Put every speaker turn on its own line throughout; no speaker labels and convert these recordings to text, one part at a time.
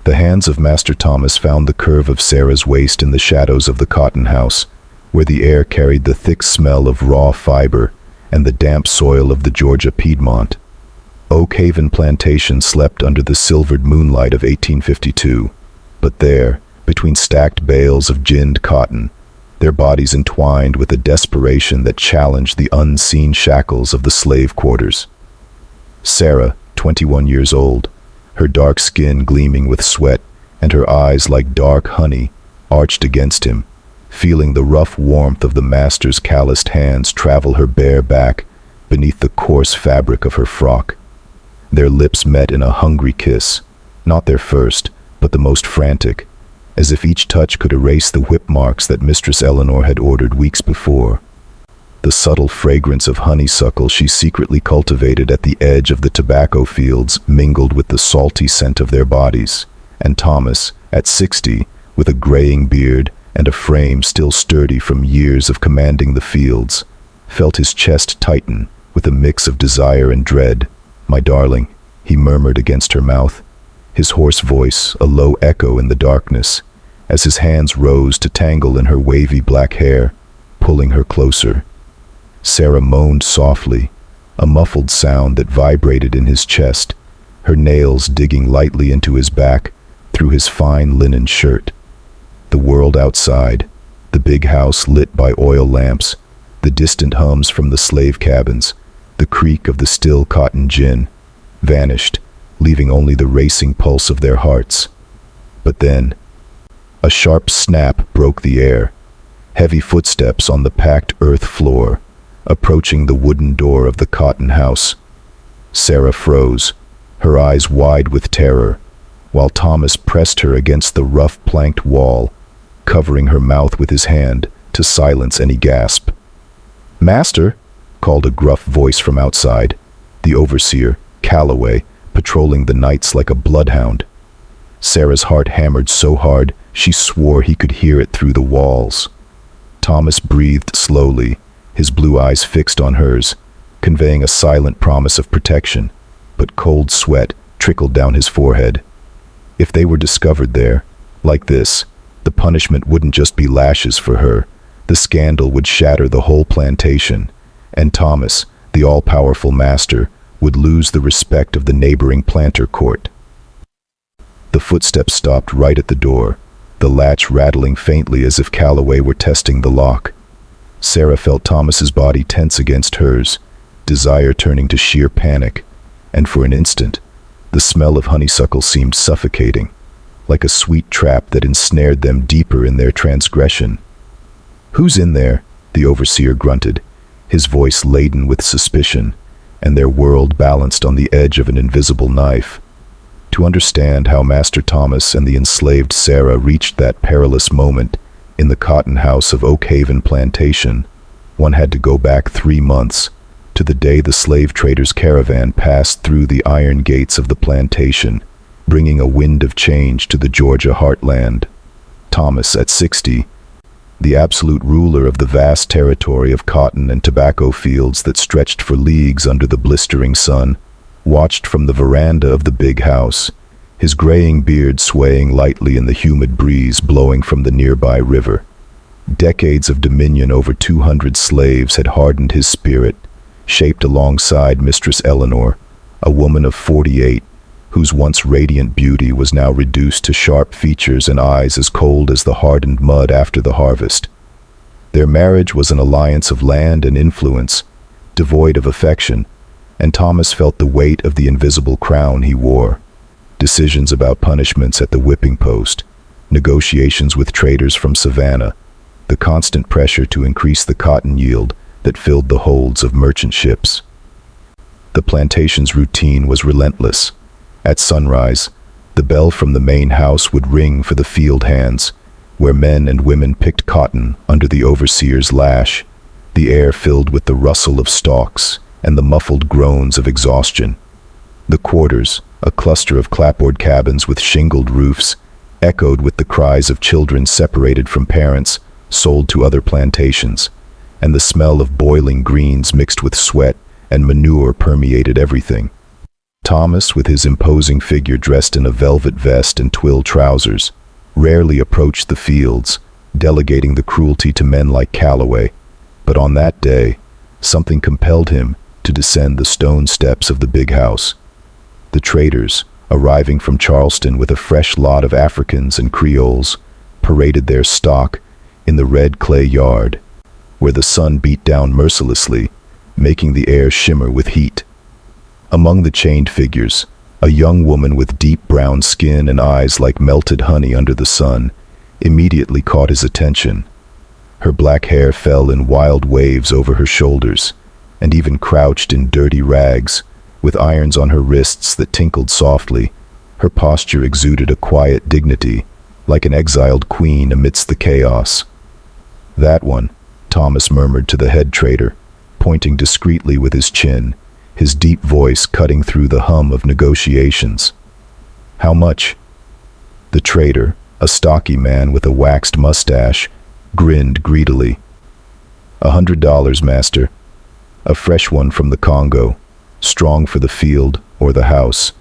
The hands of Master Thomas found the curve of Sarah's waist in the shadows of the cotton house, where the air carried the thick smell of raw fiber and the damp soil of the Georgia Piedmont. Oak Haven Plantation slept under the silvered moonlight of 1852, but there, between stacked bales of ginned cotton, their bodies entwined with a desperation that challenged the unseen shackles of the slave quarters. Sarah, 21 years old, her dark skin gleaming with sweat and her eyes like dark honey, arched against him, feeling the rough warmth of the master's calloused hands travel her bare back beneath the coarse fabric of her frock. Their lips met in a hungry kiss, not their first, but the most frantic, as if each touch could erase the whip marks that Mistress Eleanor had ordered weeks before. The subtle fragrance of honeysuckle she secretly cultivated at the edge of the tobacco fields mingled with the salty scent of their bodies, and Thomas, at 60, with a graying beard and a frame still sturdy from years of commanding the fields, felt his chest tighten with a mix of desire and dread. "My darling," he murmured against her mouth, his hoarse voice a low echo in the darkness, as his hands rose to tangle in her wavy black hair, pulling her closer. Sarah moaned softly, a muffled sound that vibrated in his chest, her nails digging lightly into his back through his fine linen shirt. The world outside, the big house lit by oil lamps, the distant hums from the slave cabins, the creak of the still cotton gin, vanished, leaving only the racing pulse of their hearts. But then, a sharp snap broke the air, heavy footsteps on the packed earth floor, approaching the wooden door of the cotton house. Sarah froze, her eyes wide with terror, while Thomas pressed her against the rough planked wall, covering her mouth with his hand to silence any gasp. "Master," called a gruff voice from outside, the overseer, Calloway, patrolling the nights like a bloodhound. Sarah's heart hammered so hard she swore he could hear it through the walls. Thomas breathed slowly, his blue eyes fixed on hers, conveying a silent promise of protection, but cold sweat trickled down his forehead. If they were discovered there, like this, the punishment wouldn't just be lashes for her, the scandal would shatter the whole plantation, and Thomas, the all-powerful master, would lose the respect of the neighboring planter court. The footsteps stopped right at the door, the latch rattling faintly as if Calloway were testing the lock. Sarah felt Thomas's body tense against hers, desire turning to sheer panic, and for an instant, the smell of honeysuckle seemed suffocating, like a sweet trap that ensnared them deeper in their transgression. "Who's in there?" the overseer grunted, his voice laden with suspicion, and their world balanced on the edge of an invisible knife. To understand how Master Thomas and the enslaved Sarah reached that perilous moment in the cotton house of Oak Haven Plantation, one had to go back 3 months, to the day the slave traders' caravan passed through the iron gates of the plantation, bringing a wind of change to the Georgia heartland. Thomas, at 60, the absolute ruler of the vast territory of cotton and tobacco fields that stretched for leagues under the blistering sun, watched from the veranda of the big house, his graying beard swaying lightly in the humid breeze blowing from the nearby river. Decades of dominion over 200 slaves had hardened his spirit, shaped alongside Mistress Eleanor, a woman of 48, whose once radiant beauty was now reduced to sharp features and eyes as cold as the hardened mud after the harvest. Their marriage was an alliance of land and influence, devoid of affection, and Thomas felt the weight of the invisible crown he wore. Decisions about punishments at the whipping post, negotiations with traders from Savannah, the constant pressure to increase the cotton yield that filled the holds of merchant ships. The plantation's routine was relentless. At sunrise, the bell from the main house would ring for the field hands, where men and women picked cotton under the overseer's lash, the air filled with the rustle of stalks and the muffled groans of exhaustion. The quarters, a cluster of clapboard cabins with shingled roofs, echoed with the cries of children separated from parents, sold to other plantations, and the smell of boiling greens mixed with sweat and manure permeated everything. Thomas, with his imposing figure dressed in a velvet vest and twill trousers, rarely approached the fields, delegating the cruelty to men like Calloway. But on that day, something compelled him to descend the stone steps of the big house. The traders, arriving from Charleston with a fresh lot of Africans and Creoles, paraded their stock in the red clay yard, where the sun beat down mercilessly, making the air shimmer with heat. Among the chained figures, a young woman with deep brown skin and eyes like melted honey under the sun immediately caught his attention. Her black hair fell in wild waves over her shoulders, and even crouched in dirty rags, with irons on her wrists that tinkled softly, her posture exuded a quiet dignity, like an exiled queen amidst the chaos. "That one," Thomas murmured to the head trader, pointing discreetly with his chin, his deep voice cutting through the hum of negotiations. "How much?" The trader, a stocky man with a waxed mustache, grinned greedily. $100, master. A fresh one from the Congo, strong for the field or the house.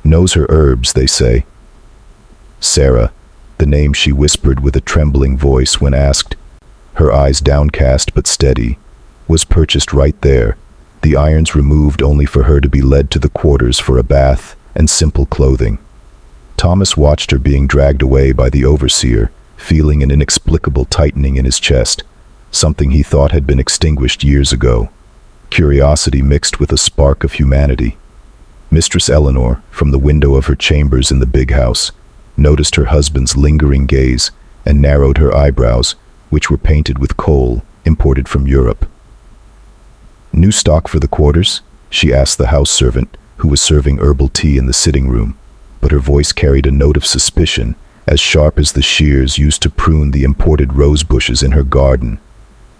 Knows her herbs, they say." Sarah, the name she whispered with a trembling voice when asked, her eyes downcast but steady, was purchased right there, the irons removed only for her to be led to the quarters for a bath and simple clothing. Thomas watched her being dragged away by the overseer, feeling an inexplicable tightening in his chest, something he thought had been extinguished years ago. Curiosity mixed with a spark of humanity. Mistress Eleanor, from the window of her chambers in the big house, noticed her husband's lingering gaze and narrowed her eyebrows, which were painted with kohl imported from Europe. "New stock for the quarters?" she asked the house servant, who was serving herbal tea in the sitting room, but her voice carried a note of suspicion, as sharp as the shears used to prune the imported rose bushes in her garden.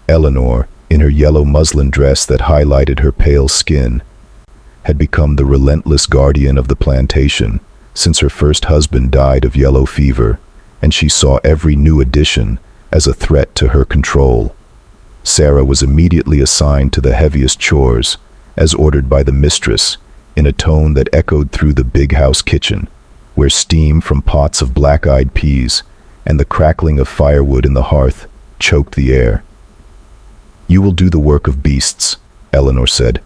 Eleanor, in her yellow muslin dress that highlighted her pale skin, had become the relentless guardian of the plantation since her first husband died of yellow fever, and she saw every new addition as a threat to her control. Sarah was immediately assigned to the heaviest chores, as ordered by the mistress, in a tone that echoed through the big house kitchen, where steam from pots of black-eyed peas and the crackling of firewood in the hearth choked the air. "You will do the work of beasts," Eleanor said,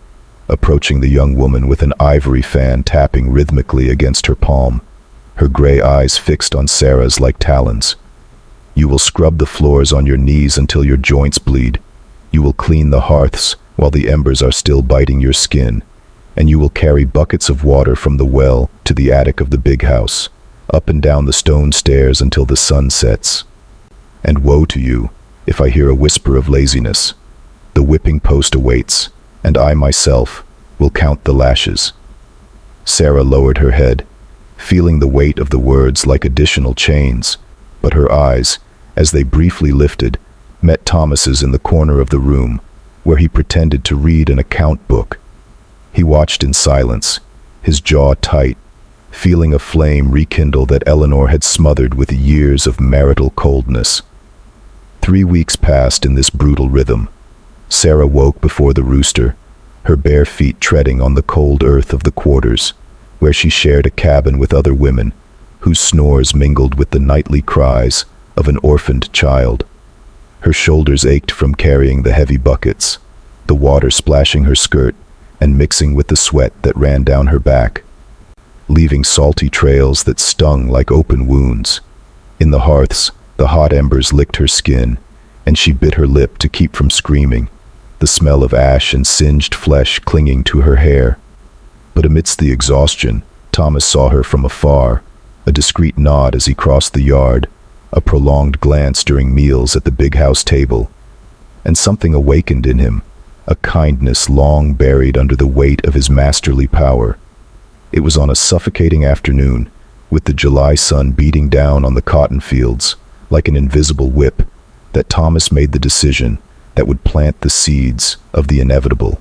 approaching the young woman with an ivory fan tapping rhythmically against her palm, her gray eyes fixed on Sarah's like talons. "You will scrub the floors on your knees until your joints bleed. You will clean the hearths while the embers are still biting your skin, and you will carry buckets of water from the well to the attic of the big house, up and down the stone stairs until the sun sets. And woe to you if I hear a whisper of laziness. The whipping post awaits, and I myself will count the lashes." Sarah lowered her head, feeling the weight of the words like additional chains, but her eyes, as they briefly lifted, met Thomas's in the corner of the room, where he pretended to read an account book. He watched in silence, his jaw tight, feeling a flame rekindle that Eleanor had smothered with years of marital coldness. 3 weeks passed in this brutal rhythm. Sarah woke before the rooster, her bare feet treading on the cold earth of the quarters, where she shared a cabin with other women, whose snores mingled with the nightly cries of an orphaned child. Her shoulders ached from carrying the heavy buckets, the water splashing her skirt and mixing with the sweat that ran down her back, leaving salty trails that stung like open wounds. In the hearths, the hot embers licked her skin, and she bit her lip to keep from screaming, the smell of ash and singed flesh clinging to her hair. But amidst the exhaustion, Thomas saw her from afar, a discreet nod as he crossed the yard, a prolonged glance during meals at the big house table, and something awakened in him, a kindness long buried under the weight of his masterly power. It was on a suffocating afternoon, with the July sun beating down on the cotton fields like an invisible whip, that Thomas made the decision that would plant the seeds of the inevitable.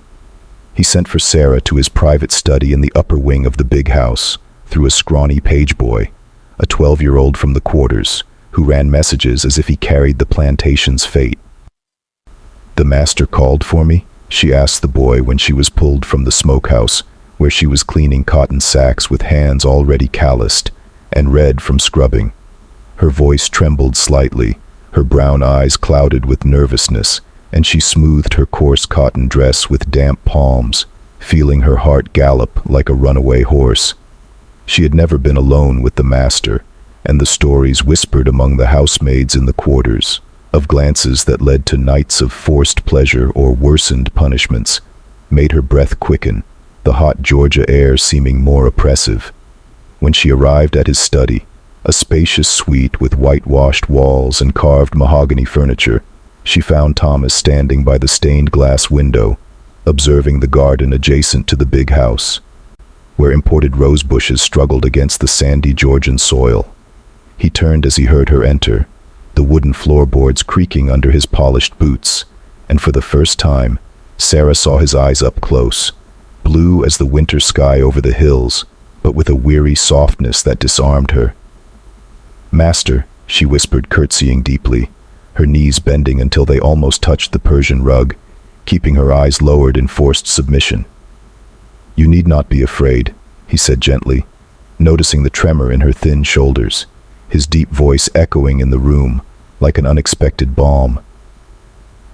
He sent for Sarah to his private study in the upper wing of the big house through a scrawny page boy, a 12-year-old from the quarters, who ran messages as if he carried the plantation's fate. "The master called for me?" she asked the boy when she was pulled from the smokehouse, where she was cleaning cotton sacks with hands already calloused and red from scrubbing. Her voice trembled slightly, her brown eyes clouded with nervousness, and she smoothed her coarse cotton dress with damp palms, feeling her heart gallop like a runaway horse. She had never been alone with the master, and the stories whispered among the housemaids in the quarters, of glances that led to nights of forced pleasure or worsened punishments, made her breath quicken, the hot Georgia air seeming more oppressive. When she arrived at his study, a spacious suite with whitewashed walls and carved mahogany furniture, she found Thomas standing by the stained glass window, observing the garden adjacent to the big house, where imported rose bushes struggled against the sandy Georgian soil. He turned as he heard her enter, the wooden floorboards creaking under his polished boots, and for the first time, Sarah saw his eyes up close, blue as the winter sky over the hills, but with a weary softness that disarmed her. "Master," she whispered, curtsying deeply, her knees bending until they almost touched the Persian rug, keeping her eyes lowered in forced submission. "You need not be afraid," he said gently, noticing the tremor in her thin shoulders, his deep voice echoing in the room like an unexpected balm.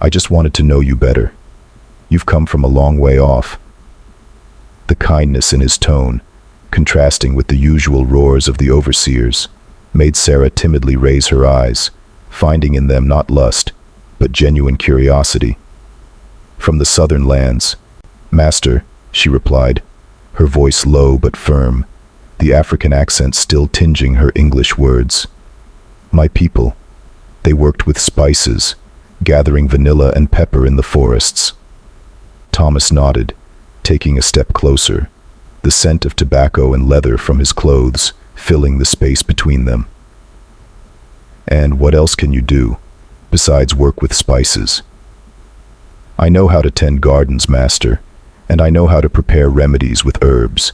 "I just wanted to know you better. You've come from a long way off." The kindness in his tone, contrasting with the usual roars of the overseers, made Sarah timidly raise her eyes, finding in them not lust, but genuine curiosity. "From the southern lands, Master," she replied, her voice low but firm, the African accent still tinging her English words. "My people, they worked with spices, gathering vanilla and pepper in the forests." Thomas nodded, taking a step closer, the scent of tobacco and leather from his clothes filling the space between them. "And what else can you do, besides work with spices?" "I know how to tend gardens, Master, and I know how to prepare remedies with herbs.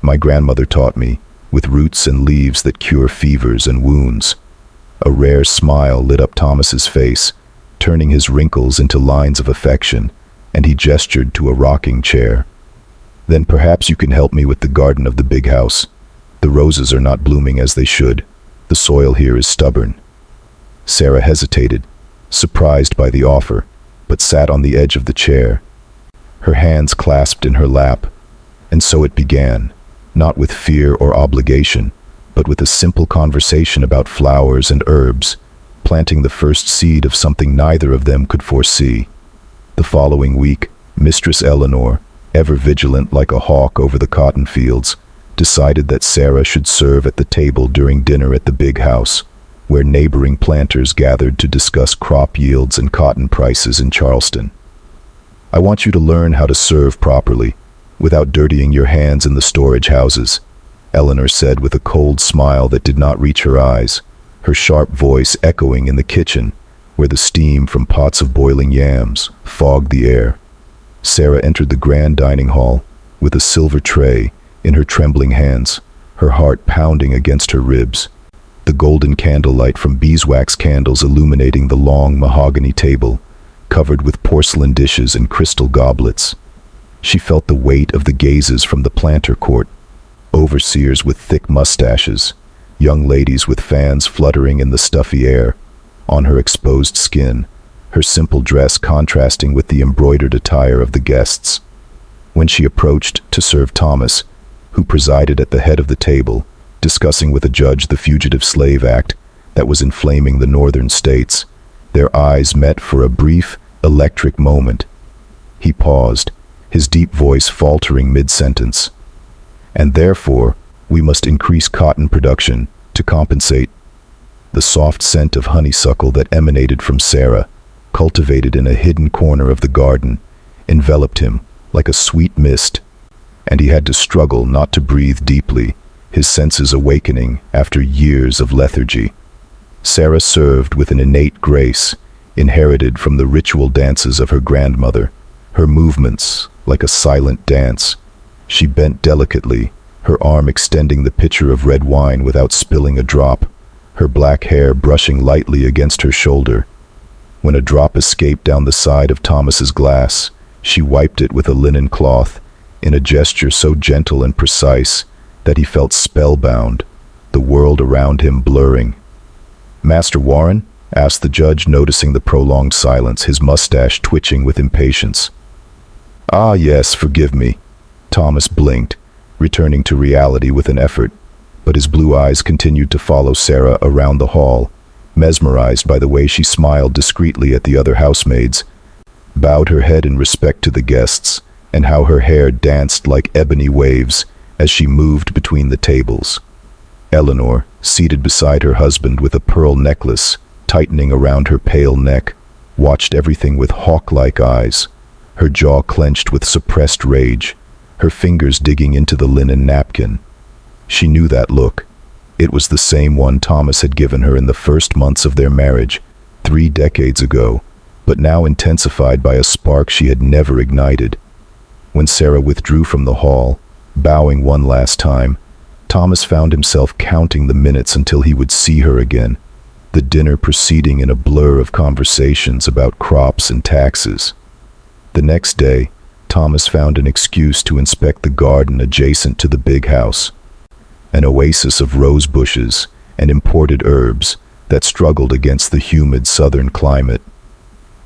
My grandmother taught me, with roots and leaves that cure fevers and wounds." A rare smile lit up Thomas's face, turning his wrinkles into lines of affection, and he gestured to a rocking chair. "Then perhaps you can help me with the garden of the big house. The roses are not blooming as they should. The soil here is stubborn." Sarah hesitated, surprised by the offer, but sat on the edge of the chair, her hands clasped in her lap. And so it began, not with fear or obligation, but with a simple conversation about flowers and herbs, planting the first seed of something neither of them could foresee. The following week, Mistress Eleanor, ever vigilant like a hawk over the cotton fields, decided that Sarah should serve at the table during dinner at the big house, where neighboring planters gathered to discuss crop yields and cotton prices in Charleston. "I want you to learn how to serve properly, without dirtying your hands in the storage houses," Eleanor said with a cold smile that did not reach her eyes, her sharp voice echoing in the kitchen, where the steam from pots of boiling yams fogged the air. Sarah entered the grand dining hall, with a silver tray in her trembling hands, her heart pounding against her ribs, the golden candlelight from beeswax candles illuminating the long mahogany table, covered with porcelain dishes and crystal goblets. She felt the weight of the gazes from the planter court, overseers with thick mustaches, young ladies with fans fluttering in the stuffy air, on her exposed skin, her simple dress contrasting with the embroidered attire of the guests. When she approached to serve Thomas, who presided at the head of the table, discussing with a judge the Fugitive Slave Act that was inflaming the northern states, their eyes met for a brief, electric moment. He paused, his deep voice faltering mid-sentence. "And therefore, we must increase cotton production to compensate." The soft scent of honeysuckle that emanated from Sarah, cultivated in a hidden corner of the garden, enveloped him like a sweet mist, and he had to struggle not to breathe deeply, his senses awakening after years of lethargy. Sarah served with an innate grace, inherited from the ritual dances of her grandmother, her movements like a silent dance. She bent delicately, her arm extending the pitcher of red wine without spilling a drop, her black hair brushing lightly against her shoulder. When a drop escaped down the side of Thomas's glass, she wiped it with a linen cloth, in a gesture so gentle and precise that he felt spellbound, the world around him blurring. "Master Warren?" asked the judge, noticing the prolonged silence, his mustache twitching with impatience. "Ah, yes, forgive me." Thomas blinked, returning to reality with an effort, but his blue eyes continued to follow Sarah around the hall, mesmerized by the way she smiled discreetly at the other housemaids, bowed her head in respect to the guests, and how her hair danced like ebony waves as she moved between the tables. Eleanor, seated beside her husband with a pearl necklace tightening around her pale neck, watched everything with hawk-like eyes, her jaw clenched with suppressed rage, her fingers digging into the linen napkin. She knew that look. It was the same one Thomas had given her in the first months of their marriage, 3 decades ago, but now intensified by a spark she had never ignited. When Sarah withdrew from the hall, bowing one last time, Thomas found himself counting the minutes until he would see her again, the dinner proceeding in a blur of conversations about crops and taxes. The next day, Thomas found an excuse to inspect the garden adjacent to the big house, an oasis of rose bushes and imported herbs that struggled against the humid southern climate.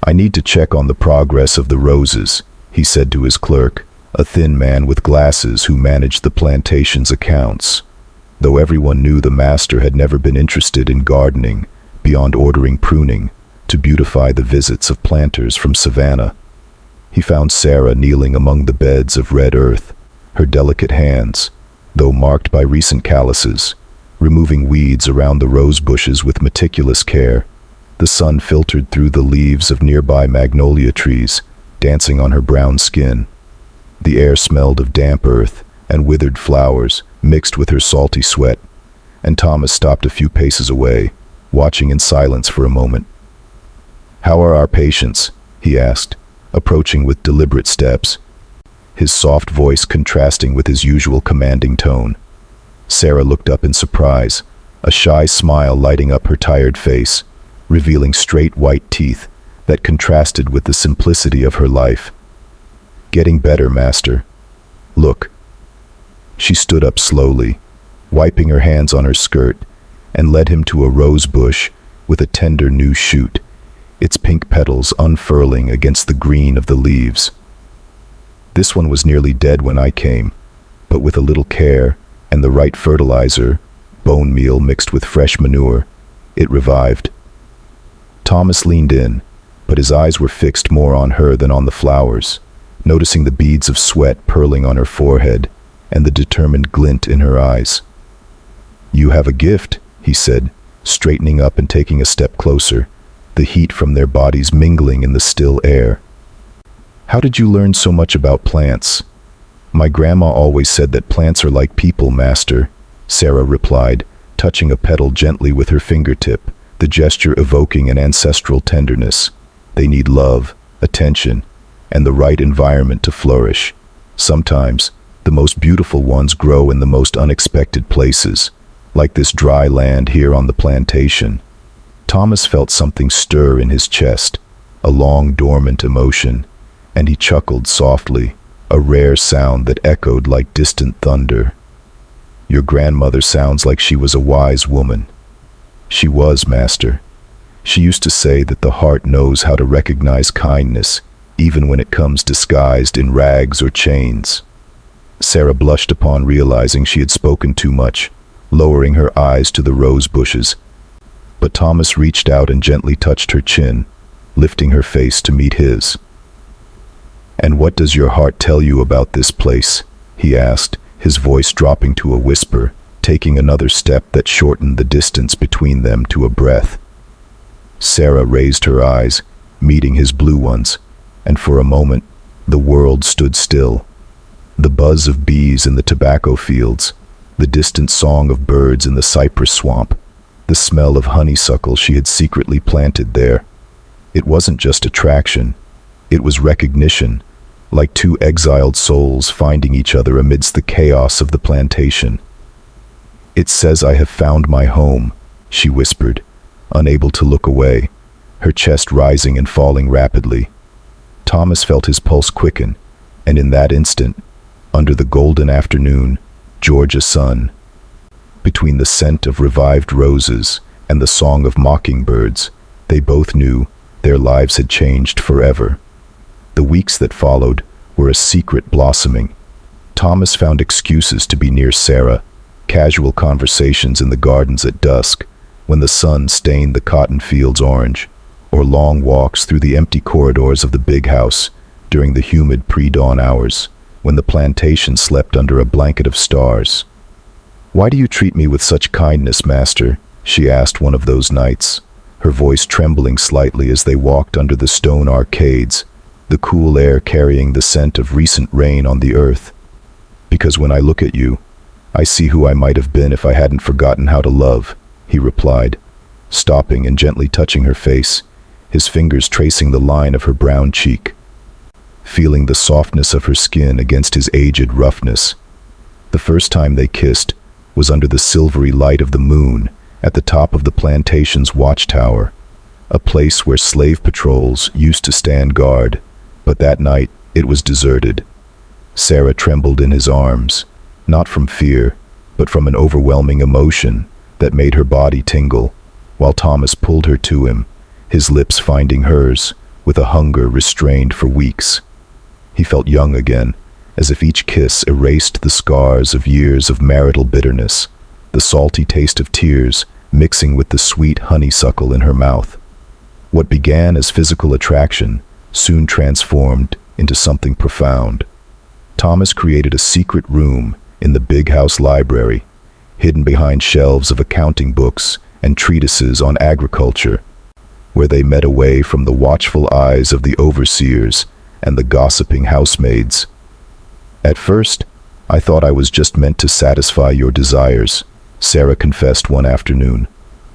"I need to check on the progress of the roses," he said to his clerk, a thin man with glasses who managed the plantation's accounts. Though everyone knew the master had never been interested in gardening, beyond ordering pruning to beautify the visits of planters from Savannah. He found Sarah kneeling among the beds of red earth, her delicate hands, though marked by recent calluses, removing weeds around the rose bushes with meticulous care. The sun filtered through the leaves of nearby magnolia trees, dancing on her brown skin. The air smelled of damp earth and withered flowers mixed with her salty sweat, and Thomas stopped a few paces away, watching in silence for a moment. "How are our patients?" he asked, approaching with deliberate steps, his soft voice contrasting with his usual commanding tone. Sarah looked up in surprise, a shy smile lighting up her tired face, revealing straight white teeth that contrasted with the simplicity of her life. "Getting better, master. Look." She stood up slowly, wiping her hands on her skirt, and led him to a rose bush with a tender new shoot, its pink petals unfurling against the green of the leaves. "This one was nearly dead when I came, but with a little care and the right fertilizer, bone meal mixed with fresh manure, it revived." Thomas leaned in, but his eyes were fixed more on her than on the flowers, noticing the beads of sweat purling on her forehead and the determined glint in her eyes. "You have a gift," he said, straightening up and taking a step closer, the heat from their bodies mingling in the still air. "How did you learn so much about plants?" "My grandma always said that plants are like people, master," Sarah replied, touching a petal gently with her fingertip, the gesture evoking an ancestral tenderness. "They need love, attention, and the right environment to flourish. Sometimes, the most beautiful ones grow in the most unexpected places, like this dry land here on the plantation." Thomas felt something stir in his chest, a long dormant emotion, and he chuckled softly, a rare sound that echoed like distant thunder. "Your grandmother sounds like she was a wise woman." "She was, master. She used to say that the heart knows how to recognize kindness, even when it comes disguised in rags or chains." Sarah blushed upon realizing she had spoken too much, lowering her eyes to the rose bushes. But Thomas reached out and gently touched her chin, lifting her face to meet his. "And what does your heart tell you about this place?" he asked, his voice dropping to a whisper, taking another step that shortened the distance between them to a breath. Sarah raised her eyes, meeting his blue ones, and for a moment, the world stood still. The buzz of bees in the tobacco fields, the distant song of birds in the cypress swamp, the smell of honeysuckle she had secretly planted there. It wasn't just attraction, it was recognition, like two exiled souls finding each other amidst the chaos of the plantation. "It says I have found my home," she whispered, unable to look away, her chest rising and falling rapidly. Thomas felt his pulse quicken, and in that instant, Under the golden afternoon, Georgia sun. Between the scent of revived roses and the song of mockingbirds, they both knew their lives had changed forever. The weeks that followed were a secret blossoming. Thomas found excuses to be near Sarah, casual conversations in the gardens at dusk, when the sun stained the cotton fields orange, or long walks through the empty corridors of the big house during the humid pre-dawn hours, when the plantation slept under a blanket of stars. "Why do you treat me with such kindness, master?" she asked one of those nights, her voice trembling slightly as they walked under the stone arcades, the cool air carrying the scent of recent rain on the earth. "Because when I look at you, I see who I might have been if I hadn't forgotten how to love," he replied, stopping and gently touching her face, his fingers tracing the line of her brown cheek. Feeling the softness of her skin against his aged roughness. The first time they kissed was under the silvery light of the moon at the top of the plantation's watchtower, a place where slave patrols used to stand guard, but that night it was deserted. Sarah trembled in his arms, not from fear, but from an overwhelming emotion that made her body tingle, while Thomas pulled her to him, his lips finding hers, with a hunger restrained for weeks. He felt young again, as if each kiss erased the scars of years of marital bitterness, the salty taste of tears mixing with the sweet honeysuckle in her mouth. What began as physical attraction soon transformed into something profound. Thomas created a secret room in the big house library, hidden behind shelves of accounting books and treatises on agriculture, where they met away from the watchful eyes of the overseers and the gossiping housemaids. "At first, I thought I was just meant to satisfy your desires," Sarah confessed one afternoon,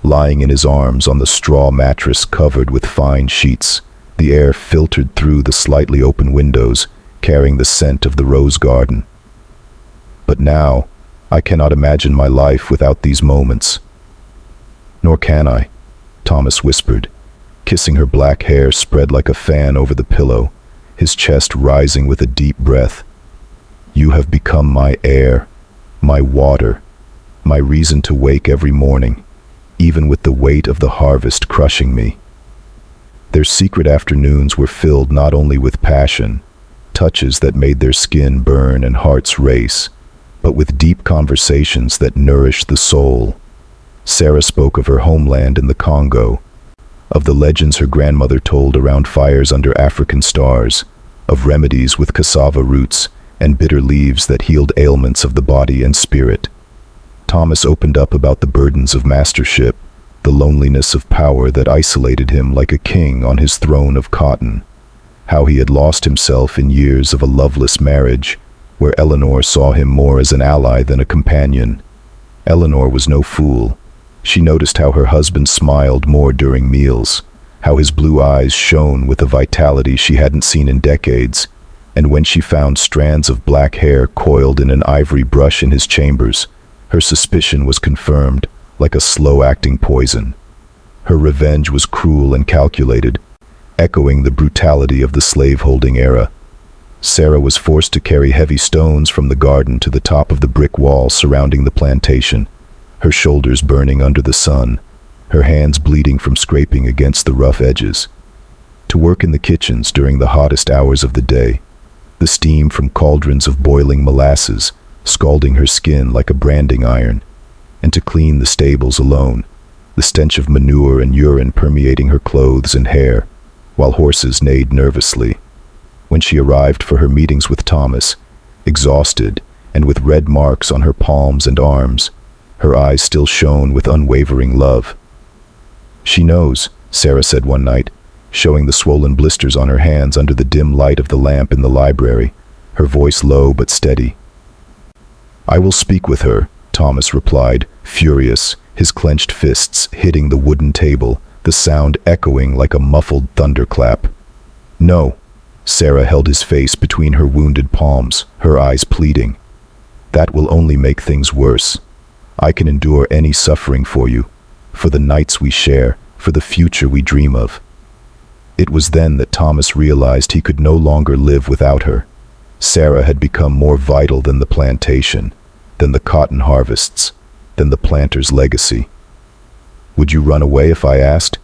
lying in his arms on the straw mattress covered with fine sheets, the air filtered through the slightly open windows, carrying the scent of the rose garden. "But now, I cannot imagine my life without these moments." "Nor can I," Thomas whispered, kissing her black hair spread like a fan over the pillow, his chest rising with a deep breath. "You have become my air, my water, my reason to wake every morning, even with the weight of the harvest crushing me." Their secret afternoons were filled not only with passion, touches that made their skin burn and hearts race, but with deep conversations that nourished the soul. Sarah spoke of her homeland in the Congo, of the legends her grandmother told around fires under African stars, of remedies with cassava roots and bitter leaves that healed ailments of the body and spirit. Thomas opened up about the burdens of mastership, the loneliness of power that isolated him like a king on his throne of cotton, how he had lost himself in years of a loveless marriage, where Eleanor saw him more as an ally than a companion. Eleanor was no fool. She noticed how her husband smiled more during meals, how his blue eyes shone with a vitality she hadn't seen in decades, and when she found strands of black hair coiled in an ivory brush in his chambers, her suspicion was confirmed, like a slow-acting poison. Her revenge was cruel and calculated, echoing the brutality of the slave-holding era. Sarah was forced to carry heavy stones from the garden to the top of the brick wall surrounding the plantation, her shoulders burning under the sun, her hands bleeding from scraping against the rough edges. To work in the kitchens during the hottest hours of the day, the steam from cauldrons of boiling molasses scalding her skin like a branding iron, and to clean the stables alone, the stench of manure and urine permeating her clothes and hair, while horses neighed nervously. When she arrived for her meetings with Thomas, exhausted and with red marks on her palms and arms, her eyes still shone with unwavering love. "She knows," Sarah said one night, showing the swollen blisters on her hands under the dim light of the lamp in the library, her voice low but steady. "I will speak with her," Thomas replied, furious, his clenched fists hitting the wooden table, the sound echoing like a muffled thunderclap. "No." Sarah held his face between her wounded palms, her eyes pleading. "That will only make things worse. I can endure any suffering for you, for the nights we share, for the future we dream of." It was then that Thomas realized he could no longer live without her. Sarah had become more vital than the plantation, than the cotton harvests, than the planter's legacy. "Would you run away if I asked?"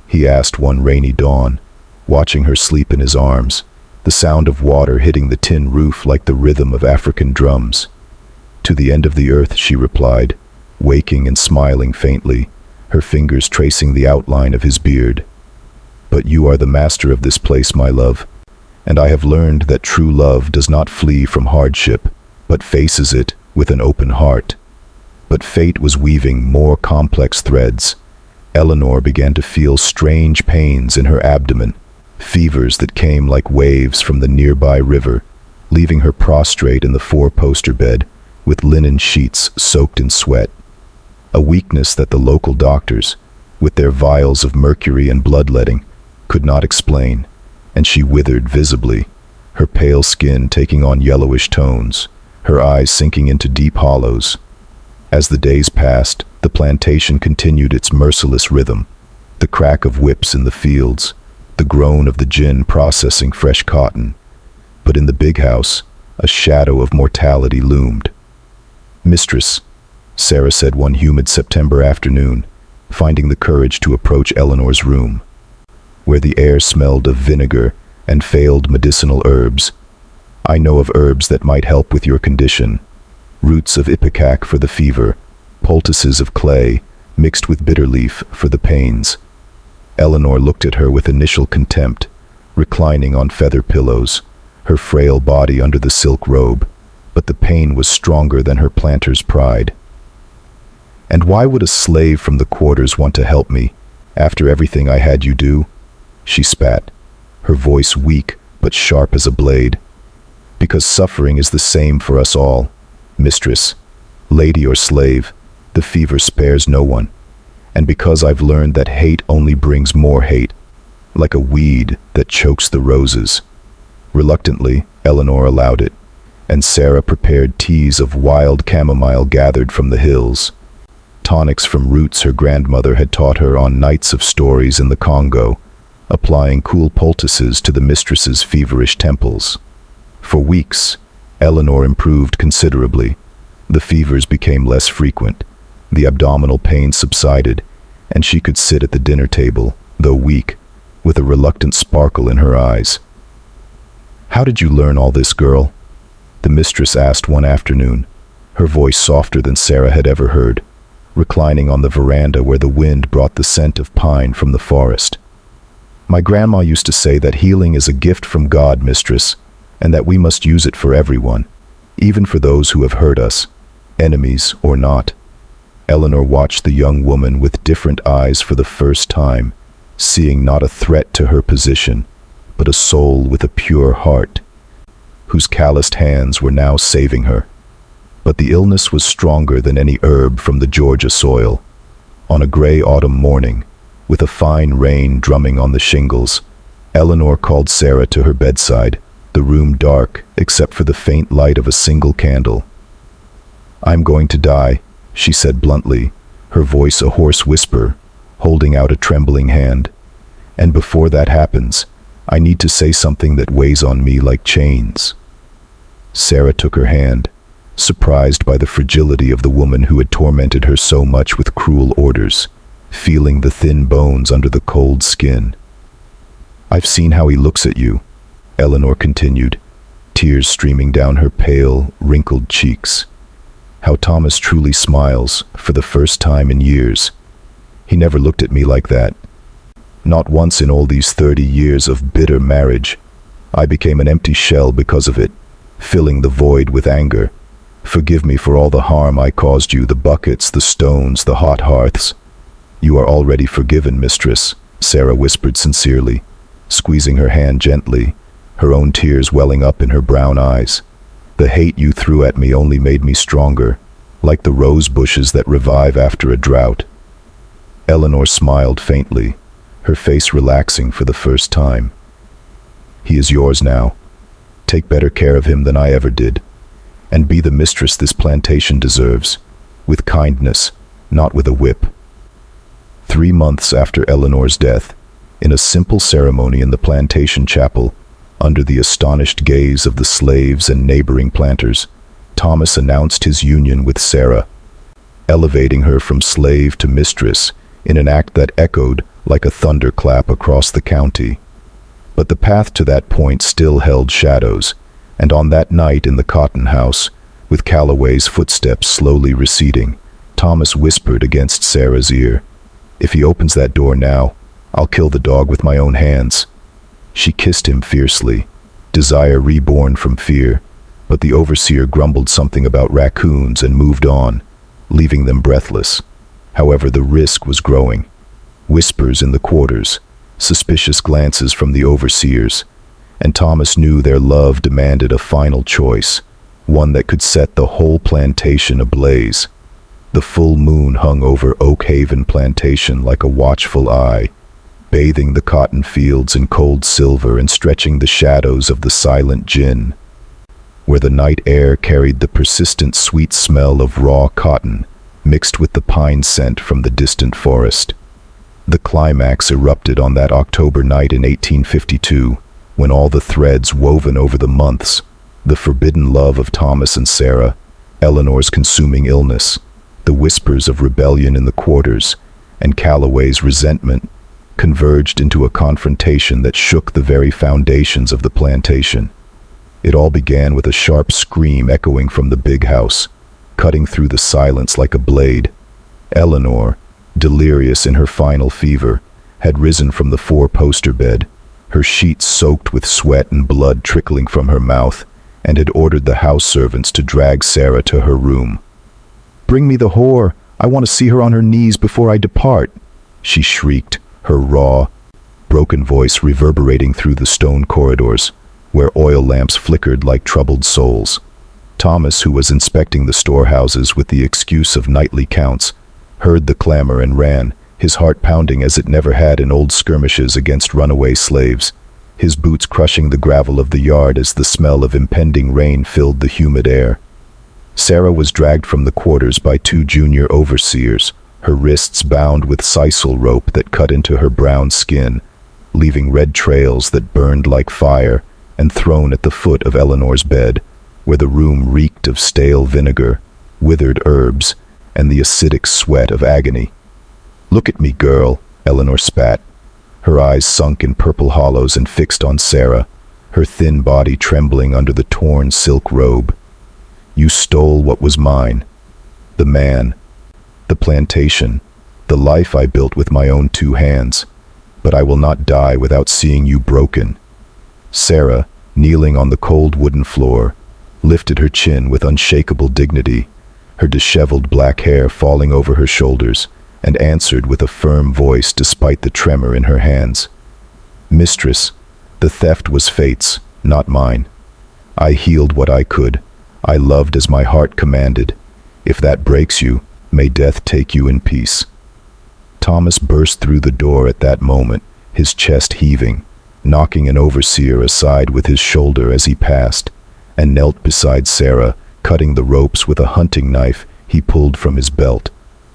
he asked one rainy dawn, watching her sleep in his arms, the sound of water hitting the tin roof like the rhythm of African drums. "To the end of the earth," she replied, waking and smiling faintly, her fingers tracing the outline of his beard. "But you are the master of this place, my love, and I have learned that true love does not flee from hardship, but faces it with an open heart." But fate was weaving more complex threads. Eleanor began to feel strange pains in her abdomen, fevers that came like waves from the nearby river, leaving her prostrate in the four-poster bed with linen sheets soaked in sweat. A weakness that the local doctors, with their vials of mercury and bloodletting, could not explain, and she withered visibly, her pale skin taking on yellowish tones, her eyes sinking into deep hollows. As the days passed, the plantation continued its merciless rhythm, the crack of whips in the fields, the groan of the gin processing fresh cotton. But in the big house, a shadow of mortality loomed. "Mistress," Sarah said one humid September afternoon, finding the courage to approach Eleanor's room, where the air smelled of vinegar and failed medicinal herbs. "I know of herbs that might help with your condition. Roots of ipecac for the fever, poultices of clay, mixed with bitter leaf for the pains." Eleanor looked at her with initial contempt, reclining on feather pillows, her frail body under the silk robe, but the pain was stronger than her planter's pride. "And why would a slave from the quarters want to help me, after everything I had you do?" she spat, her voice weak but sharp as a blade. "Because suffering is the same for us all, mistress, lady or slave, the fever spares no one. And because I've learned that hate only brings more hate, like a weed that chokes the roses." Reluctantly, Eleanor allowed it, and Sarah prepared teas of wild chamomile gathered from the hills, tonics from roots her grandmother had taught her on nights of stories in the Congo, applying cool poultices to the mistress's feverish temples. For weeks, Eleanor improved considerably. The fevers became less frequent, the abdominal pain subsided, and she could sit at the dinner table, though weak, with a reluctant sparkle in her eyes. "How did you learn all this, girl?" the mistress asked one afternoon, her voice softer than Sarah had ever heard, reclining on the veranda where the wind brought the scent of pine from the forest. "My grandma used to say that healing is a gift from God, mistress, and that we must use it for everyone, even for those who have hurt us, enemies or not." Eleanor watched the young woman with different eyes for the first time, seeing not a threat to her position, but a soul with a pure heart, whose calloused hands were now saving her. But the illness was stronger than any herb from the Georgia soil. On a gray autumn morning, with a fine rain drumming on the shingles, Eleanor called Sarah to her bedside, the room dark except for the faint light of a single candle. "I'm going to die," she said bluntly, her voice a hoarse whisper, holding out a trembling hand. "And before that happens, I need to say something that weighs on me like chains." Sarah took her hand, surprised by the fragility of the woman who had tormented her so much with cruel orders, feeling the thin bones under the cold skin. "I've seen how he looks at you," Eleanor continued, tears streaming down her pale, wrinkled cheeks. "How Thomas truly smiles, for the first time in years. He never looked at me like that. Not once in all these 30 years of bitter marriage. I became an empty shell because of it, filling the void with anger. Forgive me for all the harm I caused you, the buckets, the stones, the hot hearths." "You are already forgiven, mistress," Sarah whispered sincerely, squeezing her hand gently, her own tears welling up in her brown eyes. "The hate you threw at me only made me stronger, like the rose bushes that revive after a drought." Eleanor smiled faintly, her face relaxing for the first time. "He is yours now. Take better care of him than I ever did, and be the mistress this plantation deserves, with kindness, not with a whip." 3 months after Eleanor's death, in a simple ceremony in the plantation chapel, Under the astonished gaze of the slaves and neighboring planters, Thomas announced his union with Sarah, elevating her from slave to mistress in an act that echoed like a thunderclap across the county. But the path to that point still held shadows, and on that night in the cotton house, with Calloway's footsteps slowly receding, Thomas whispered against Sarah's ear, "If he opens that door now, I'll kill the dog with my own hands." She kissed him fiercely, desire reborn from fear, but the overseer grumbled something about raccoons and moved on, leaving them breathless. However, the risk was growing. Whispers in the quarters, suspicious glances from the overseers, and Thomas knew their love demanded a final choice, one that could set the whole plantation ablaze. The full moon hung over Oak Haven Plantation like a watchful eye, bathing the cotton fields in cold silver and stretching the shadows of the silent gin, where the night air carried the persistent sweet smell of raw cotton, mixed with the pine scent from the distant forest. The climax erupted on that October night in 1852, when all the threads woven over the months, the forbidden love of Thomas and Sarah, Eleanor's consuming illness, the whispers of rebellion in the quarters, and Calloway's resentment, converged into a confrontation that shook the very foundations of the plantation. It all began with a sharp scream echoing from the big house, cutting through the silence like a blade. Eleanor, delirious in her final fever, had risen from the four-poster bed, her sheets soaked with sweat and blood trickling from her mouth, and had ordered the house servants to drag Sarah to her room. "Bring me the whore! I want to see her on her knees before I depart!" she shrieked, her raw, broken voice reverberating through the stone corridors, where oil lamps flickered like troubled souls. Thomas, who was inspecting the storehouses with the excuse of nightly counts, heard the clamor and ran, his heart pounding as it never had in old skirmishes against runaway slaves, his boots crushing the gravel of the yard as the smell of impending rain filled the humid air. Sarah was dragged from the quarters by two junior overseers, her wrists bound with sisal rope that cut into her brown skin, leaving red trails that burned like fire, and thrown at the foot of Eleanor's bed, where the room reeked of stale vinegar, withered herbs, and the acidic sweat of agony. "Look at me, girl," Eleanor spat, her eyes sunk in purple hollows and fixed on Sarah, her thin body trembling under the torn silk robe. "You stole what was mine. The man, the plantation, the life I built with my own two hands. But I will not die without seeing you broken." Sarah, kneeling on the cold wooden floor, lifted her chin with unshakable dignity, her disheveled black hair falling over her shoulders, and answered with a firm voice despite the tremor in her hands. "Mistress, the theft was fate's, not mine. I healed what I could. I loved as my heart commanded. If that breaks you, may death take you in peace." Thomas burst through the door at that moment, his chest heaving, knocking an overseer aside with his shoulder as he passed, and knelt beside Sarah, cutting the ropes with a hunting knife he pulled from his belt,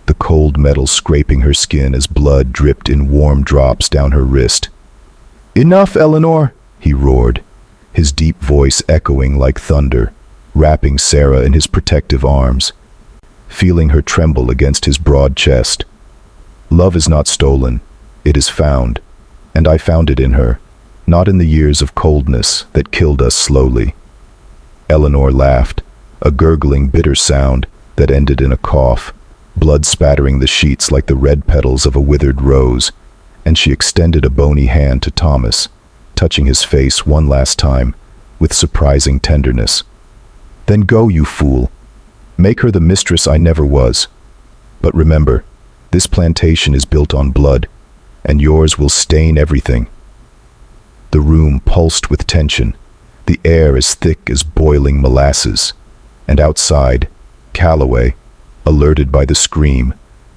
the cold metal scraping her skin as blood dripped in warm drops down her wrist. "Enough, Eleanor!" he roared, his deep voice echoing like thunder, wrapping Sarah in his protective arms, feeling her tremble against his broad chest. "Love is not stolen, it is found, and I found it in her, not in the years of coldness that killed us slowly." Eleanor laughed, a gurgling bitter sound that ended in a cough, blood spattering the sheets like the red petals of a withered rose, and she extended a bony hand to Thomas, touching his face one last time, with surprising tenderness. "Then go, you fool. Make her the mistress I never was. But remember, this plantation is built on blood, and yours will stain everything." The room pulsed with tension, the air as thick as boiling molasses, and outside, Calloway, alerted by the scream,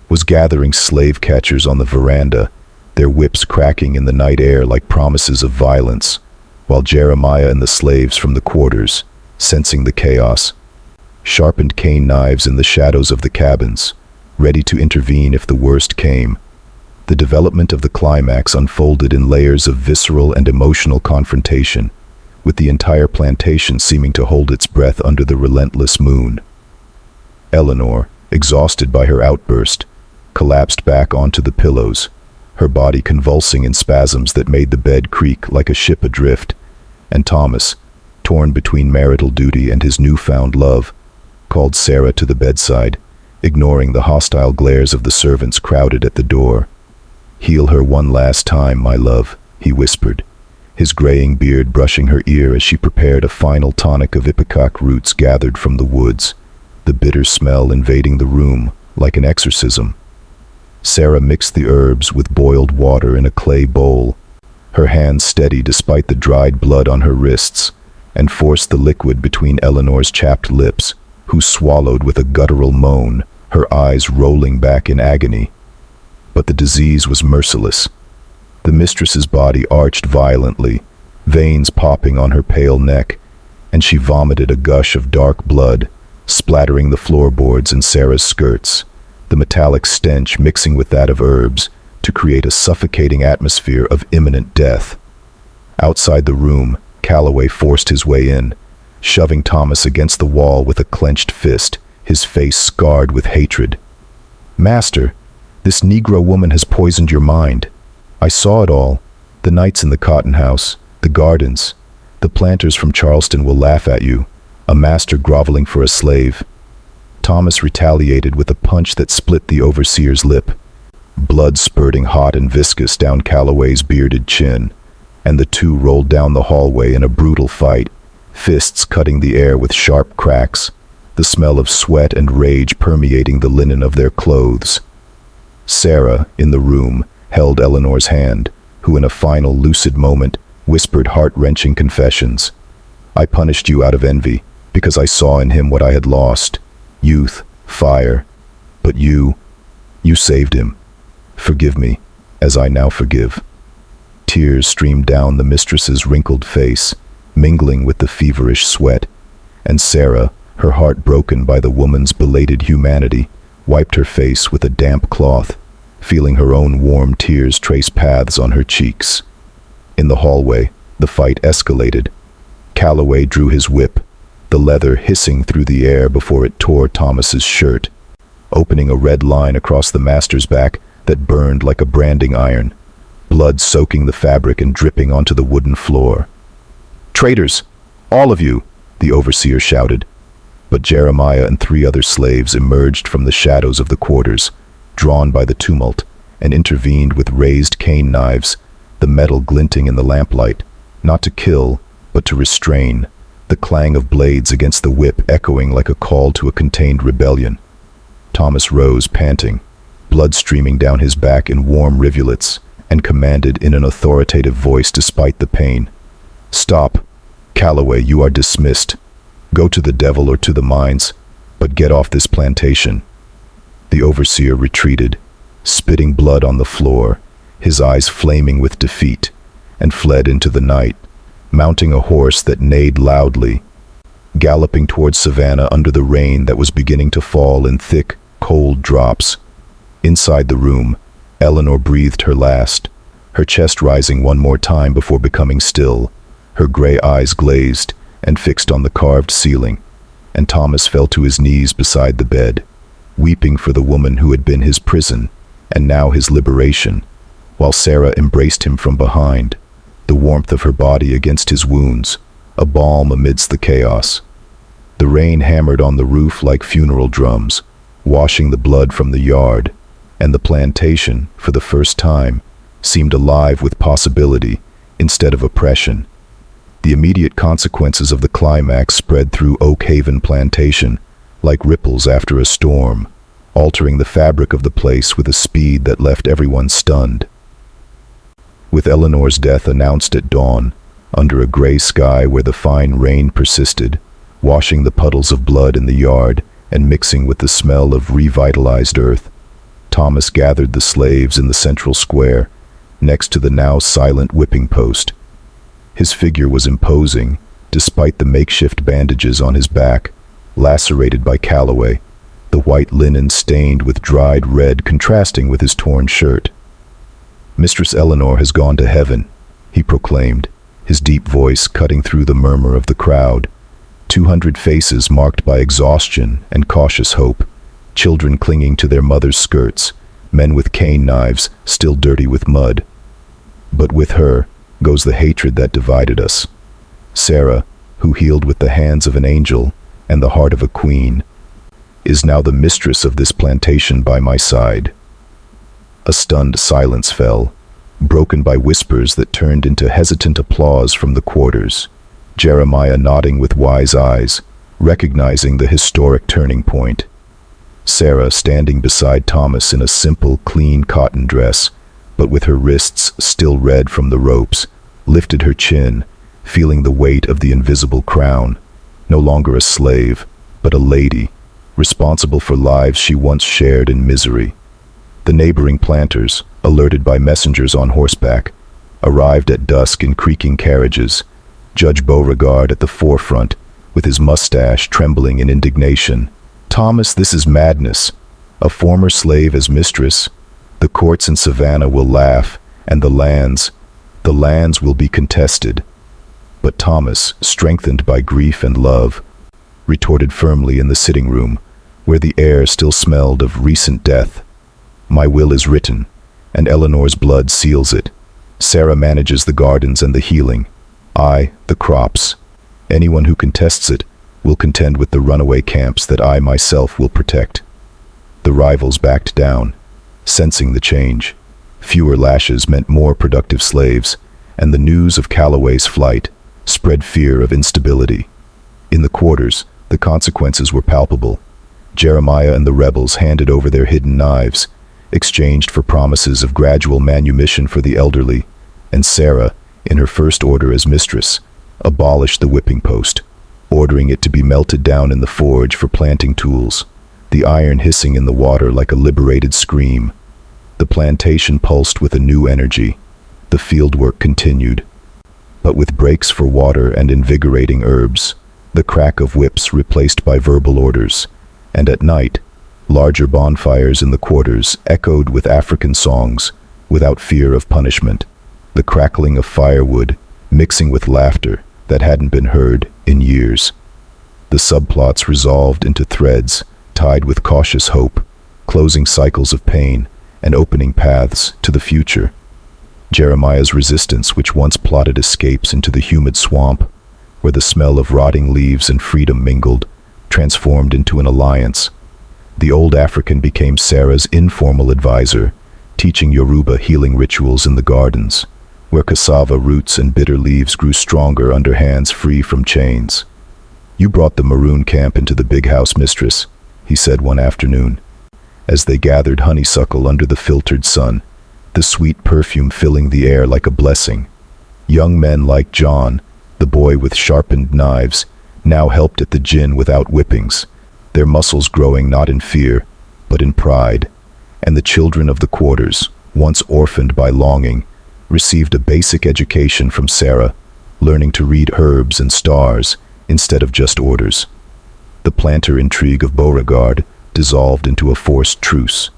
was gathering slave catchers on the veranda, their whips cracking in the night air like promises of violence, while Jeremiah and the slaves from the quarters, sensing the chaos, sharpened cane knives in the shadows of the cabins, ready to intervene if the worst came. The development of the climax unfolded in layers of visceral and emotional confrontation, with the entire plantation seeming to hold its breath under the relentless moon. Eleanor, exhausted by her outburst, collapsed back onto the pillows, her body convulsing in spasms that made the bed creak like a ship adrift, and Thomas, torn between marital duty and his newfound love, called Sarah to the bedside, ignoring the hostile glares of the servants crowded at the door. "Heal her one last time, my love," he whispered, his graying beard brushing her ear as she prepared a final tonic of ipecac roots gathered from the woods, the bitter smell invading the room like an exorcism. Sarah mixed the herbs with boiled water in a clay bowl, her hands steady despite the dried blood on her wrists, and forced the liquid between Eleanor's chapped lips, who swallowed with a guttural moan, her eyes rolling back in agony. But the disease was merciless. The mistress's body arched violently, veins popping on her pale neck, and she vomited a gush of dark blood, splattering the floorboards and Sarah's skirts, the metallic stench mixing with that of herbs to create a suffocating atmosphere of imminent death. Outside the room, Calloway forced his way in, shoving Thomas against the wall with a clenched fist, his face scarred with hatred. "Master, this Negro woman has poisoned your mind. I saw it all. The nights in the cotton house, the gardens. The planters from Charleston will laugh at you, a master groveling for a slave." Thomas retaliated with a punch that split the overseer's lip, blood spurting hot and viscous down Calloway's bearded chin, and the two rolled down the hallway in a brutal fight, fists cutting the air with sharp cracks, the smell of sweat and rage permeating the linen of their clothes. Sarah, in the room, held Eleanor's hand, who in a final lucid moment whispered heart-wrenching confessions. "I punished you out of envy, because I saw in him what I had lost. Youth, fire. But you saved him. Forgive me, as I now forgive." Tears streamed down the mistress's wrinkled face, mingling with the feverish sweat, and Sarah, her heart broken by the woman's belated humanity, wiped her face with a damp cloth, feeling her own warm tears trace paths on her cheeks. In the hallway, the fight escalated. Calloway drew his whip, the leather hissing through the air before it tore Thomas's shirt, opening a red line across the master's back that burned like a branding iron, blood soaking the fabric and dripping onto the wooden floor. "Traitors! All of you!" the overseer shouted. But Jeremiah and 3 other slaves emerged from the shadows of the quarters, drawn by the tumult, and intervened with raised cane knives, the metal glinting in the lamplight, not to kill, but to restrain, the clang of blades against the whip echoing like a call to a contained rebellion. Thomas rose, panting, blood streaming down his back in warm rivulets, and commanded in an authoritative voice despite the pain. "Stop. Calloway, you are dismissed. Go to the devil or to the mines, but get off this plantation." The overseer retreated, spitting blood on the floor, his eyes flaming with defeat, and fled into the night, mounting a horse that neighed loudly, galloping towards Savannah under the rain that was beginning to fall in thick, cold drops. Inside the room, Eleanor breathed her last, her chest rising one more time before becoming still, her gray eyes glazed and fixed on the carved ceiling, and Thomas fell to his knees beside the bed, weeping for the woman who had been his prison and now his liberation, while Sarah embraced him from behind, the warmth of her body against his wounds, a balm amidst the chaos. The rain hammered on the roof like funeral drums, washing the blood from the yard, and the plantation, for the first time, seemed alive with possibility instead of oppression. The immediate consequences of the climax spread through Oak Haven Plantation like ripples after a storm, altering the fabric of the place with a speed that left everyone stunned. With Eleanor's death announced at dawn, under a gray sky where the fine rain persisted, washing the puddles of blood in the yard and mixing with the smell of revitalized earth, Thomas gathered the slaves in the central square, next to the now silent whipping post. His figure was imposing, despite the makeshift bandages on his back, lacerated by Calloway, the white linen stained with dried red contrasting with his torn shirt. "Mistress Eleanor has gone to heaven," he proclaimed, his deep voice cutting through the murmur of the crowd. 200 faces marked by exhaustion and cautious hope, children clinging to their mothers' skirts, men with cane knives still dirty with mud. But with her goes the hatred that divided us. Sarah, who healed with the hands of an angel and the heart of a queen, is now the mistress of this plantation by my side. A stunned silence fell, broken by whispers that turned into hesitant applause from the quarters. Jeremiah nodding with wise eyes, recognizing the historic turning point. Sarah standing beside Thomas in a simple, clean cotton dress, but with her wrists still red from the ropes, lifted her chin, feeling the weight of the invisible crown. No longer a slave, but a lady, responsible for lives she once shared in misery. The neighboring planters, alerted by messengers on horseback, arrived at dusk in creaking carriages, Judge Beauregard at the forefront, with his mustache trembling in indignation. "Thomas, this is madness. A former slave as mistress. The courts in Savannah will laugh, and the lands will be contested." But Thomas, strengthened by grief and love, retorted firmly in the sitting room, where the air still smelled of recent death. "My will is written, and Eleanor's blood seals it. Sarah manages the gardens and the healing. I, the crops. Anyone who contests it will contend with the runaway camps that I myself will protect." The rivals backed down, sensing the change. Fewer lashes meant more productive slaves, and the news of Calloway's flight spread fear of instability. In the quarters, the consequences were palpable. Jeremiah and the rebels handed over their hidden knives, exchanged for promises of gradual manumission for the elderly, and Sarah, in her first order as mistress, abolished the whipping post, ordering it to be melted down in the forge for planting tools, the iron hissing in the water like a liberated scream. The plantation pulsed with a new energy. The fieldwork continued, but with breaks for water and invigorating herbs, the crack of whips replaced by verbal orders, and at night, larger bonfires in the quarters echoed with African songs, without fear of punishment, the crackling of firewood mixing with laughter that hadn't been heard in years. The subplots resolved into threads tied with cautious hope, closing cycles of pain and opening paths to the future. Jeremiah's resistance, which once plotted escapes into the humid swamp, where the smell of rotting leaves and freedom mingled, transformed into an alliance. The old African became Sarah's informal advisor, teaching Yoruba healing rituals in the gardens, where cassava roots and bitter leaves grew stronger under hands free from chains. "You brought the maroon camp into the big house, mistress," he said one afternoon, as they gathered honeysuckle under the filtered sun, the sweet perfume filling the air like a blessing. Young men like John, the boy with sharpened knives, now helped at the gin without whippings, their muscles growing not in fear, but in pride. And the children of the quarters, once orphaned by longing, received a basic education from Sarah, learning to read herbs and stars instead of just orders. The planter intrigue of Beauregard dissolved into a forced truce.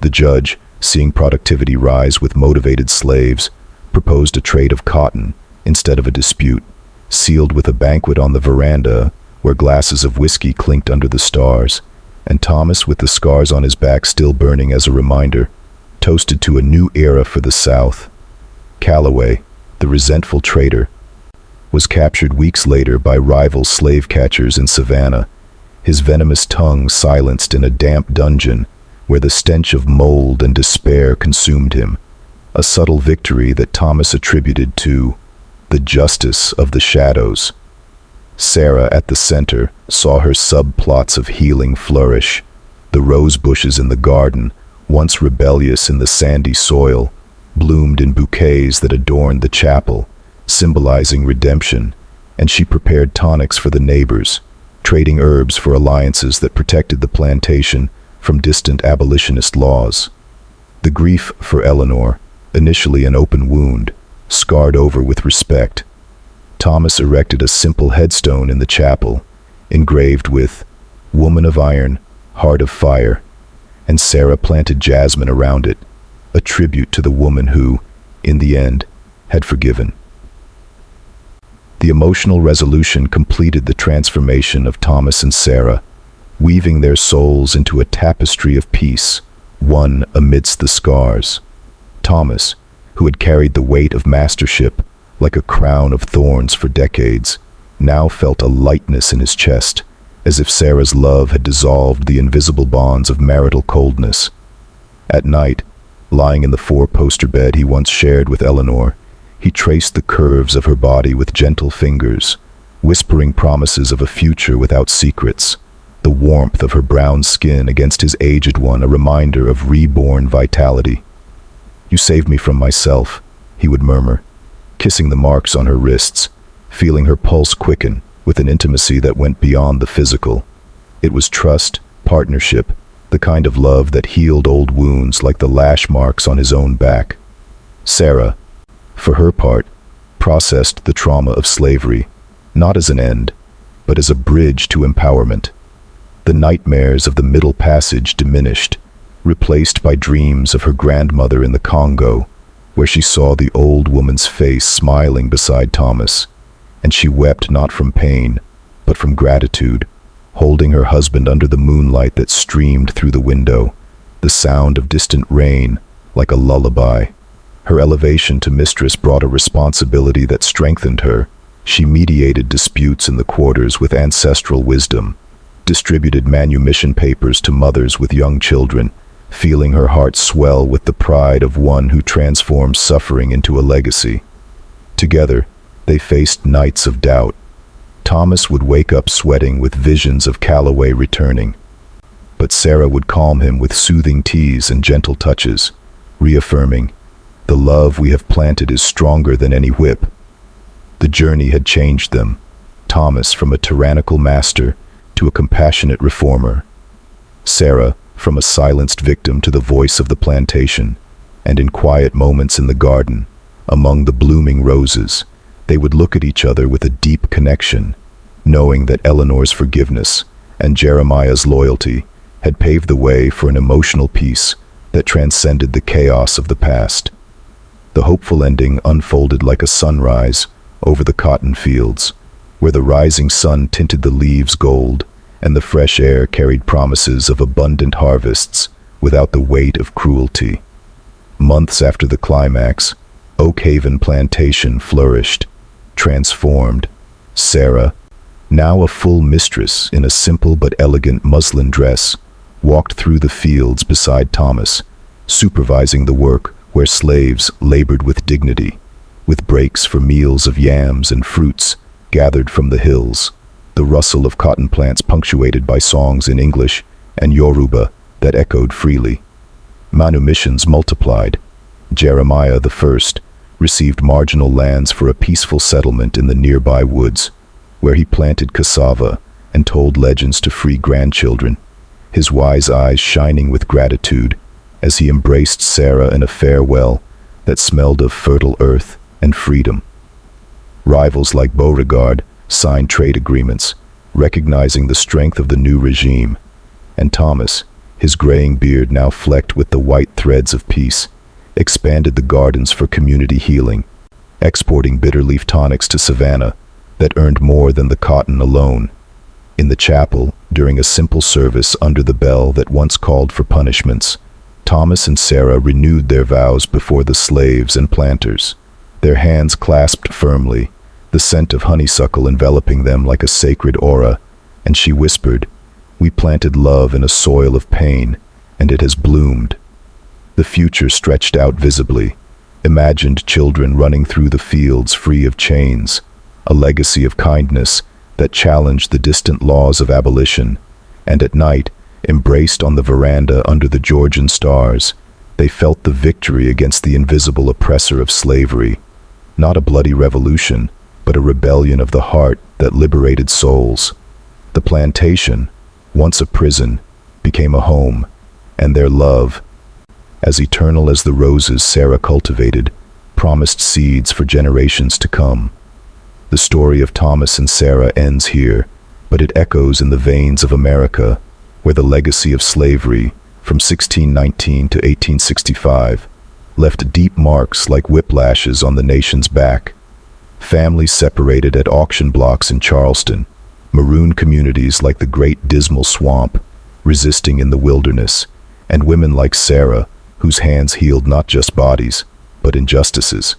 The judge, seeing productivity rise with motivated slaves, proposed a trade of cotton instead of a dispute, sealed with a banquet on the veranda where glasses of whiskey clinked under the stars, and Thomas, with the scars on his back still burning as a reminder, toasted to a new era for the South. Calloway, the resentful traitor, was captured weeks later by rival slave catchers in Savannah, his venomous tongue silenced in a damp dungeon where the stench of mold and despair consumed him, a subtle victory that Thomas attributed to the justice of the shadows. Sarah, at the center, saw her subplots of healing flourish. The rose bushes in the garden, once rebellious in the sandy soil, bloomed in bouquets that adorned the chapel, symbolizing redemption, and she prepared tonics for the neighbors, trading herbs for alliances that protected the plantation from distant abolitionist laws. The grief for Eleanor, initially an open wound, scarred over with respect. Thomas erected a simple headstone in the chapel, engraved with "Woman of Iron, Heart of Fire," and Sarah planted jasmine around it, a tribute to the woman who, in the end, had forgiven. The emotional resolution completed the transformation of Thomas and Sarah, weaving their souls into a tapestry of peace, one amidst the scars. Thomas, who had carried the weight of mastership like a crown of thorns for decades, now felt a lightness in his chest, as if Sarah's love had dissolved the invisible bonds of marital coldness. At night, lying in the four-poster bed he once shared with Eleanor, he traced the curves of her body with gentle fingers, whispering promises of a future without secrets, the warmth of her brown skin against his aged one a reminder of reborn vitality. "You saved me from myself," he would murmur, kissing the marks on her wrists, feeling her pulse quicken with an intimacy that went beyond the physical. It was trust, partnership, the kind of love that healed old wounds like the lash marks on his own back. Sarah, for her part, processed the trauma of slavery, not as an end, but as a bridge to empowerment. The nightmares of the Middle Passage diminished, replaced by dreams of her grandmother in the Congo, where she saw the old woman's face smiling beside Thomas, and she wept not from pain, but from gratitude, holding her husband under the moonlight that streamed through the window, the sound of distant rain like a lullaby. Her elevation to mistress brought a responsibility that strengthened her. She mediated disputes in the quarters with ancestral wisdom, distributed manumission papers to mothers with young children, feeling her heart swell with the pride of one who transformed suffering into a legacy. Together, they faced nights of doubt. Thomas would wake up sweating with visions of Calloway returning, but Sarah would calm him with soothing teas and gentle touches, reaffirming, "The love we have planted is stronger than any whip." The journey had changed them, Thomas from a tyrannical master to a compassionate reformer, Sarah from a silenced victim to the voice of the plantation, and in quiet moments in the garden, among the blooming roses, they would look at each other with a deep connection, knowing that Eleanor's forgiveness and Jeremiah's loyalty had paved the way for an emotional peace that transcended the chaos of the past. The hopeful ending unfolded like a sunrise over the cotton fields, where the rising sun tinted the leaves gold and the fresh air carried promises of abundant harvests without the weight of cruelty. Months after the climax, Oak Haven Plantation flourished, transformed. Sarah, now a full mistress in a simple but elegant muslin dress, walked through the fields beside Thomas, supervising the work where slaves labored with dignity, with breaks for meals of yams and fruits gathered from the hills, the rustle of cotton plants punctuated by songs in English and Yoruba that echoed freely. Manumissions multiplied. Jeremiah I received marginal lands for a peaceful settlement in the nearby woods, where he planted cassava and told legends to free grandchildren, his wise eyes shining with gratitude as he embraced Sarah in a farewell that smelled of fertile earth and freedom. Rivals like Beauregard signed trade agreements, recognizing the strength of the new regime, and Thomas, his graying beard now flecked with the white threads of peace, expanded the gardens for community healing, exporting bitter leaf tonics to Savannah that earned more than the cotton alone. In the chapel, during a simple service under the bell that once called for punishments, Thomas and Sarah renewed their vows before the slaves and planters, their hands clasped firmly, the scent of honeysuckle enveloping them like a sacred aura, and she whispered, "We planted love in a soil of pain, and it has bloomed." The future stretched out visibly, imagined children running through the fields free of chains, a legacy of kindness that challenged the distant laws of abolition, and at night, embraced on the veranda under the Georgian stars, they felt the victory against the invisible oppressor of slavery, not a bloody revolution, but a rebellion of the heart that liberated souls. The plantation, once a prison, became a home, and their love, as eternal as the roses Sarah cultivated, promised seeds for generations to come. The story of Thomas and Sarah ends here, but it echoes in the veins of America, where the legacy of slavery, from 1619 to 1865, left deep marks like whiplashes on the nation's back. Families separated at auction blocks in Charleston, maroon communities like the Great Dismal Swamp, resisting in the wilderness, and women like Sarah, whose hands healed not just bodies, but injustices.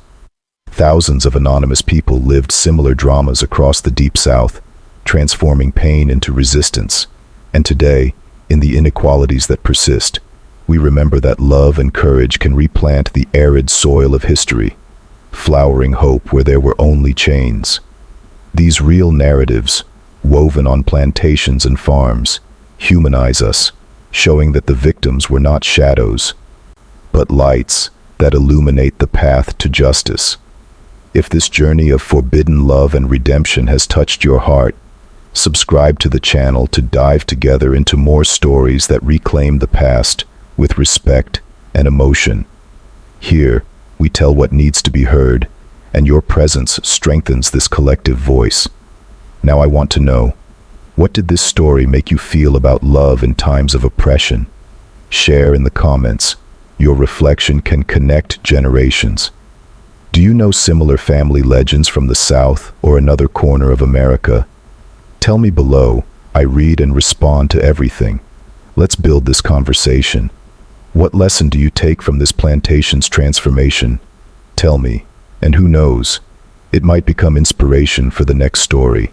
Thousands of anonymous people lived similar dramas across the Deep South, transforming pain into resistance. And today, in the inequalities that persist, we remember that love and courage can replant the arid soil of history, flowering hope where there were only chains. These real narratives, woven on plantations and farms, humanize us, showing that the victims were not shadows, but lights that illuminate the path to justice. If this journey of forbidden love and redemption has touched your heart, subscribe to the channel to dive together into more stories that reclaim the past with respect and emotion. Here, we tell what needs to be heard, and your presence strengthens this collective voice. Now I want to know, what did this story make you feel about love in times of oppression? Share in the comments. Your reflection can connect generations. Do you know similar family legends from the South or another corner of America? Tell me below. I read and respond to everything. Let's build this conversation. What lesson do you take from this plantation's transformation? Tell me, and who knows, it might become inspiration for the next story.